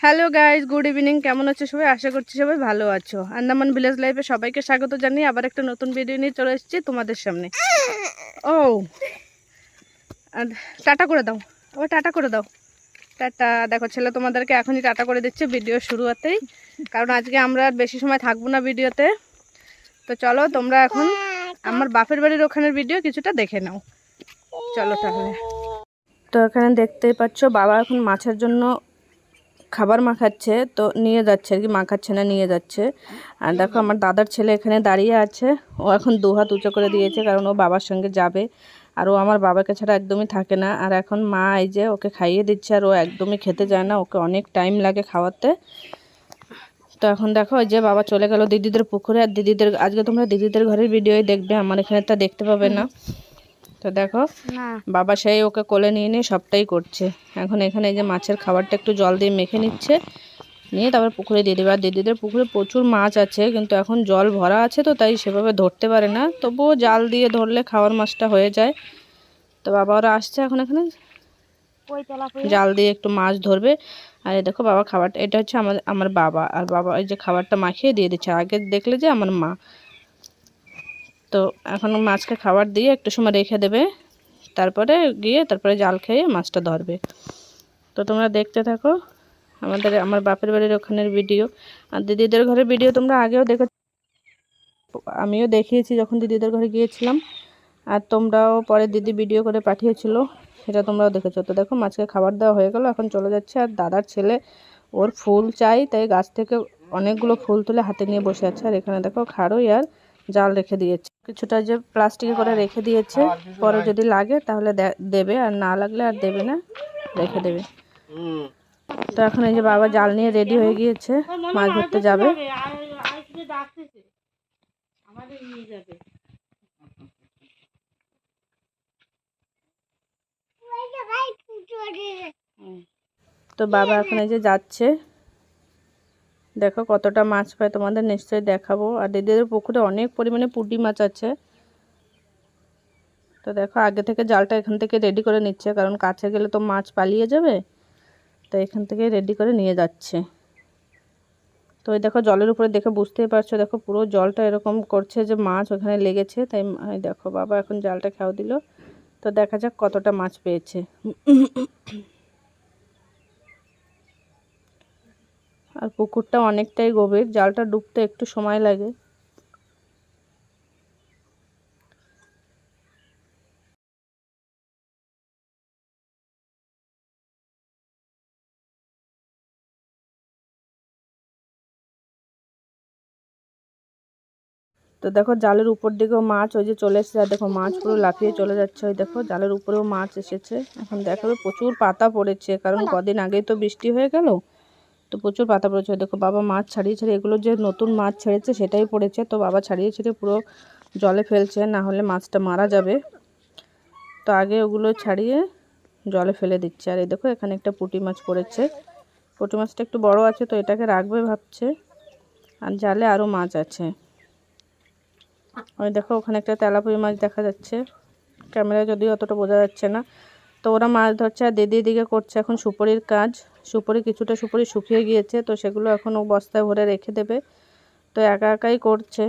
Hello guys, good evening. কেমন আছো সবাই? আশা করছি সবাই ভালো আছো। আন্দামান ভিলেজ লাইফে সবাইকে স্বাগত জানিয়ে আবার একটা নতুন ভিডিও নিয়ে চলে এসেছি তোমাদের সামনে। ও আর টাটা করে দাও, টাটা করে দাও, টাটা। দেখো ছেলে তোমাদেরকে এখনই টাটা করে দিচ্ছে ভিডিও শুরুতেই, কারণ আজকে আমরা আর বেশি সময় থাকবো না ভিডিওতে। তো চলো তোমরা এখন আমার বাপের বাড়ির ওখানের ভিডিও কিছুটা দেখে নাও। চলো তাহলে। তো এখানে দেখতেই পাচ্ছ বাবা এখন মাছের জন্য খাবার মাখাচ্ছে, তো নিয়ে যাচ্ছে আর কি, মাখাচ্ছে না নিয়ে যাচ্ছে। আর দেখো আমার দাদার ছেলে এখানে দাঁড়িয়ে আছে, ও এখন দু হাত উঁচু করে দিয়েছে কারণ ও বাবার সঙ্গে যাবে। আর ও আমার বাবাকে ছাড়া একদমই থাকে না। আর এখন মা এই যে ওকে খাইয়ে দিচ্ছে, আর ও একদমই খেতে যায় না, ওকে অনেক টাইম লাগে খাওয়াতে। তো এখন দেখো ওই যে বাবা চলে গেল দিদিদের পুকুরে। আর দিদিদের আজকে তোমরা দিদিদের ঘরের ভিডিওই দেখবে, আমার এখানে তা দেখতে পাবে না। তো দেখো বাবা সেই ওকে কোলে নিয়ে নিয়ে সবটাই করছে। এখন এখানে এই যে মাছের খাবারটা একটু জল দিয়ে মেখে নিচ্ছে, নিয়ে তারপর পুকুরে দিয়ে দেবে। আর দিদিদের পুকুরে প্রচুর মাছ আছে, কিন্তু এখন জল ভরা আছে তো তাই সেভাবে ধরতে পারে না, তবুও জাল দিয়ে ধরলে খাওয়ার মাছটা হয়ে যায়। তো বাবা ওরা আসছে এখন এখানে জাল দিয়ে একটু মাছ ধরবে। আর এই দেখো বাবা খাবারটা, এটা হচ্ছে আমার বাবা, আর বাবা এই যে খাবারটা মাখিয়ে দিয়ে দিচ্ছে। আগে দেখলে যে আমার মা। তো এখন মাছকে খাবার দিয়ে একটু সময় রেখে দেবে, তারপরে তারপরে জাল খেয়ে মাছটা ধরবে। তো তোমরা দেখতে থাকো আমার বাপের বাড়ির ওখানের ভিডিও। আর দিদিদের ঘরের ভিডিও তোমরা আগেও দেখে, আমিও দেখিয়েছি যখন দিদিদের ঘরে গিয়েছিলাম। আর তোমরাও পরে দিদি ভিডিও করে পাঠিয়েছিল, সেটা তোমরাও দেখেছো। তো দেখো মাছকে খাবার দেওয়া হয়ে গেল, এখন চলে যাচ্ছে। আর দাদার ছেলে ওর ফুল চাই, তাই গাছ থেকে অনেকগুলো ফুল তুলে হাতে নিয়ে বসে আছে। আর এখানে দেখো খাড়ই আর জাল রেখে দিয়েছে, কিছুটা যে প্লাস্টিকে করে রেখে দিয়েছে, পরে যদি লাগে তাহলে দেবে, আর না লাগলে আর দেবে না, রেখে দেবে। তো এখন এই যে বাবা জাল নিয়ে রেডি হয়ে গিয়েছে, মাছ ধরতে যাবে। তো বাবা এখন এই যে যাচ্ছে, দেখো কতটা মাছ পায় তোমাদের নিশ্চয়ই দেখাবো। আর দিদিদের পুকুরে অনেক পরিমাণে পুঁটি মাছ আছে। তো দেখো আগে থেকে জালটা এখান থেকে রেডি করে নিচ্ছে, কারণ কাছে গেলে তো মাছ পালিয়ে যাবে, তো এখান থেকে রেডি করে নিয়ে যাচ্ছে। তো এই দেখো জলের উপরে দেখে বুঝতেই পারছো, দেখো পুরো জলটা এরকম করছে যে মাছ ওখানে লেগেছে। তাই দেখো বাবা এখন জালটা খেয়াও দিল। তো দেখা যাক কতটা মাছ পেয়েছে। আর পুকুরটা অনেকটাই গভীর, জালটা ডুবতে একটু সময় লাগে। তো দেখো জালের উপর দিকেও মাছ ওই যে চলে এসেছে। আর দেখো মাছ পুরো লাফিয়ে চলে যাচ্ছে, ওই দেখো জালের উপরেও মাছ এসেছে। এখন দেখাবে প্রচুর পাতা পড়েছে, কারণ কদিন আগেই তো বৃষ্টি হয়ে গেল, তো প্রচুর পাতা পড়েছে। দেখো বাবা মাছ ছাড়িয়ে ছাড়িয়ে, এগুলো যে নতুন মাছ ছেড়েছে সেটাই পড়েছে, তো বাবা ছাড়িয়ে ছাড়িয়ে পুরো জলে ফেলছে, না হলে মাছটা মারা যাবে। তো আগে ওগুলো ছাড়িয়ে জলে ফেলে দিচ্ছে। আর এই দেখো এখানে একটা পুঁটি মাছ পড়েছে, পুঁটি মাছটা একটু বড় আছে, তো এটাকে রাখবে ভাবছে। আর জালে আরও মাছ আছে, ওই দেখো ওখানে একটা তেলাপুরি মাছ দেখা যাচ্ছে, ক্যামেরায় যদিও অতটা বোঝা যাচ্ছে না। তো ওরা মাছ ধরছে, আর দিদি দিকে করছে এখন সুপুরির কাজ। কিছুটা সুপুরি শুকিয়ে গিয়েছে, তো সেগুলো এখন ও বস্তায় ভরে রেখে দেবে। তো একা একাই করছে,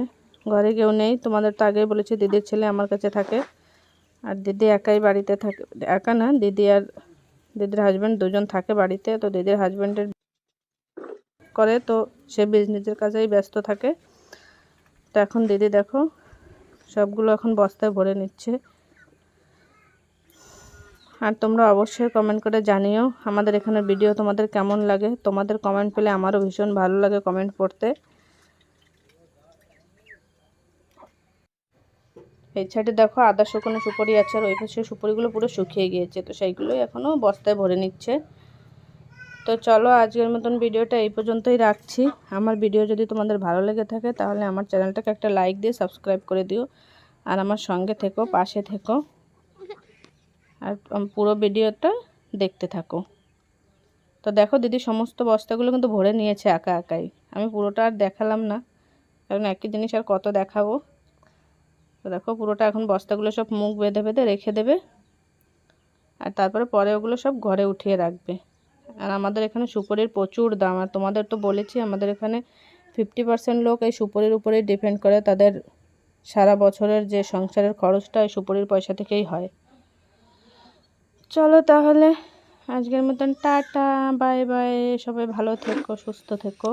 ঘরে কেউ নেই। তোমাদের তো আগেই বলেছি দিদির ছেলে আমার কাছে থাকে, আর দিদি একাই বাড়িতে থাকে। একা না, দিদি আর দিদির হাজব্যান্ড দুজন থাকে বাড়িতে। তো দিদির হাজব্যান্ডের করে, তো সে বিজনেসের কাজেই ব্যস্ত থাকে। তো এখন দিদি দেখো সবগুলো এখন বস্তায় ভরে নিচ্ছে। আর তোমরা অবশ্যই কমেন্ট করে জানিও আমাদের এখানের ভিডিও তোমাদের কেমন লাগে। তোমাদের কমেন্ট পেলে আমারও ভীষণ ভালো লাগে কমেন্ট পড়তে। এই সাইডে দেখো আদা শুকনো সুপারি আছে, আর ওই পাশে সুপারিগুলো পুরো শুকিয়ে গিয়েছে, তো সেইগুলোই এখনও বস্তায় ভরে নিচ্ছে। তো চলো আজকের মতন ভিডিওটা এই পর্যন্তই রাখছি। আমার ভিডিও যদি তোমাদের ভালো লেগে থাকে তাহলে আমার চ্যানেলটাকে একটা লাইক দিয়ে সাবস্ক্রাইব করে দিও, আর আমার সঙ্গে থেকো, পাশে থেকো, আর পুরো ভিডিওটা দেখতে থাকো। তো দেখো দিদি সমস্ত বস্তাগুলো কিন্তু ভরে নিয়েছে একা একাই, আমি পুরোটা আর দেখালাম না, কারণ একই জিনিস আর কত দেখাবো। তো দেখো পুরোটা এখন বস্তাগুলো সব মুখ বেঁধে বেঁধে রেখে দেবে, আর তারপরে পরে ওগুলো সব ঘরে উঠিয়ে রাখবে। আর আমাদের এখানে সুপারির প্রচুর দাম। আর তোমাদের তো বলেছি আমাদের এখানে 50% লোক এই সুপারির উপরেই ডিপেন্ড করে, তাদের সারা বছরের যে সংসারের খরচটা এই সুপারির পয়সা থেকেই হয়। চলো তাহলে আজকের মতন টাটা, বাই বাই, সবাই ভালো থেকো, সুস্থ থেকো।